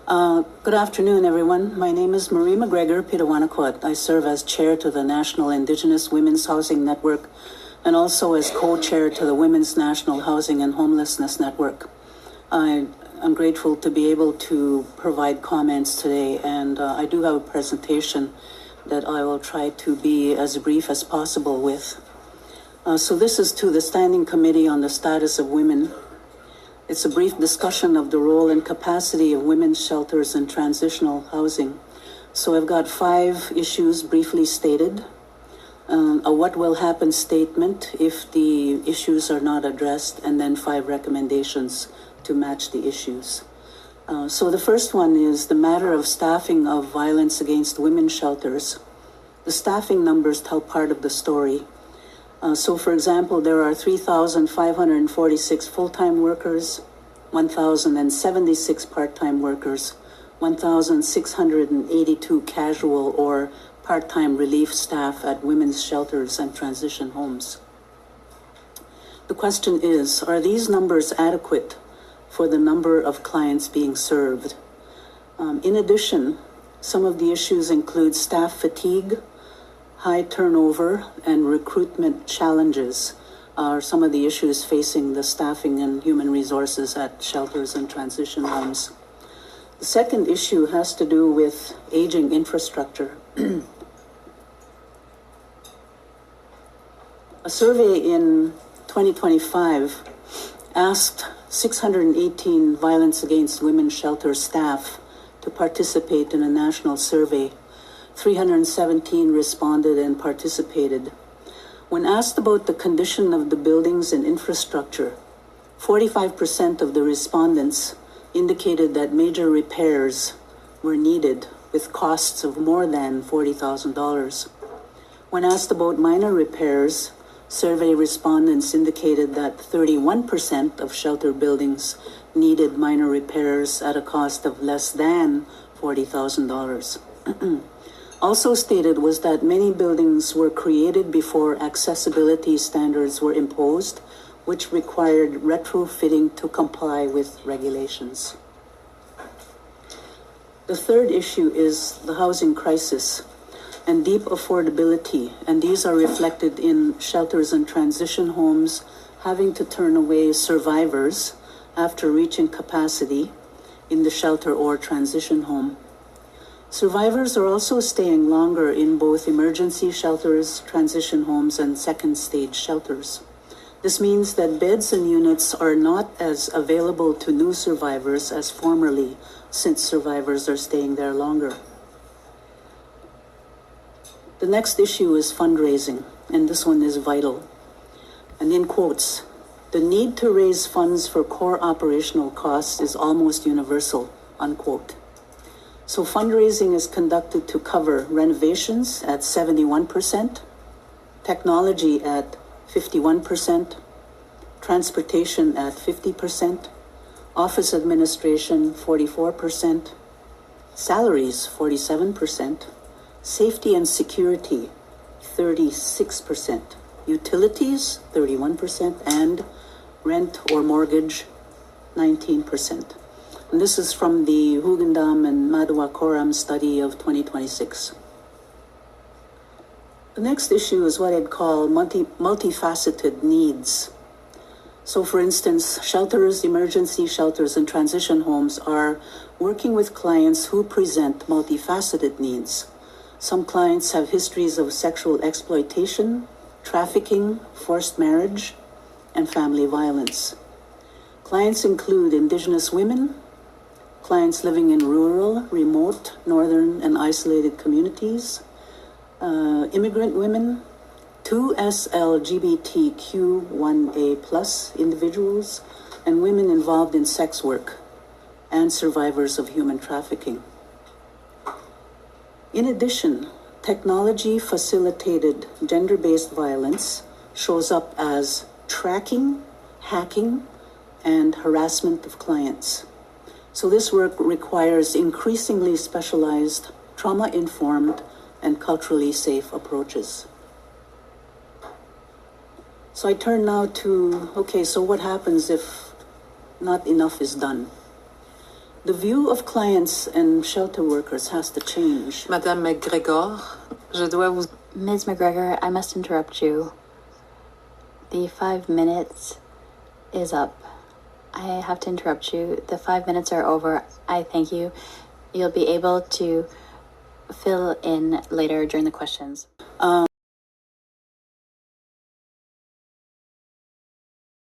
Good afternoon, everyone. My name is McGregor Pitawanakwat. I serve as chair to the National Indigenous Women's Housing Network and also as co-chair to the Women's National Housing and Homelessness Network. I'm grateful to be able to provide comments today, and I do have a presentation that I will try to be as brief as possible with. So this is to the Standing Committee on the Status of Women. It's a brief discussion of the role and capacity of women's shelters and transitional housing. So I've got 5 issues briefly stated, a what will happen statement if the issues are not addressed, and then 5 recommendations to match the issues. So the first one is the matter of staffing of violence against women's shelters. The staffing numbers tell part of the story. So for example, there are 3,546 full-time workers, 1,076 part-time workers, 1,682 casual or part-time relief staff at women's shelters and transition homes. The question is, are these numbers adequate for the number of clients being served? In addition, some of the issues include staff fatigue, high turnover, and recruitment challenges are some of the issues facing the staffing and human resources at shelters and transition homes. The second issue has to do with aging infrastructure. A survey in 2025 asked 618 violence against women shelter staff to participate in a national survey. 317 responded and participated. When asked about the condition of the buildings and infrastructure, 45% of the respondents indicated that major repairs were needed with costs of more than $40,000. When asked about minor repairs, survey respondents indicated that 31% of shelter buildings needed minor repairs at a cost of less than $40,000. Also stated was that many buildings were created before accessibility standards were imposed, which required retrofitting to comply with regulations. The third issue is the housing crisis and deep affordability, and these are reflected in shelters and transition homes having to turn away survivors after reaching capacity in the shelter or transition home. Survivors are also staying longer in both emergency shelters, transition homes, and second stage shelters. This means that beds and units are not as available to new survivors as formerly, since survivors are staying there longer. The next issue is fundraising, and this one is vital. And in quotes, the need to raise funds for core operational costs is almost universal, unquote. So fundraising is conducted to cover renovations at 71%, technology at 51%, transportation at 50%, office administration 44%, salaries 47%, safety and security 36%, utilities 31%, and rent or mortgage 19%. And this is from the Hugandam and Madawakoram study of 2026. The next issue is what I'd call multifaceted needs. So for instance, shelters, emergency shelters, and transition homes are working with clients who present multifaceted needs. Some clients have histories of sexual exploitation, trafficking, forced marriage, and family violence. Clients include Indigenous women, clients living in rural, remote, northern, and isolated communities, immigrant women, 2SLGBTQ1A+ individuals, and women involved in sex work, and survivors of human trafficking. In addition, technology-facilitated gender-based violence shows up as tracking, hacking, and harassment of clients. So this work requires increasingly specialized, trauma-informed, and culturally safe approaches. So I turn now to, okay, so what happens if not enough is done? The view of clients and shelter workers has to change. Madame McGregor, je dois vous... Ms. McGregor, I must interrupt you. The 5 minutes is up. I have to interrupt you. The 5 minutes are over. I thank you. You'll be able to fill in later during the questions.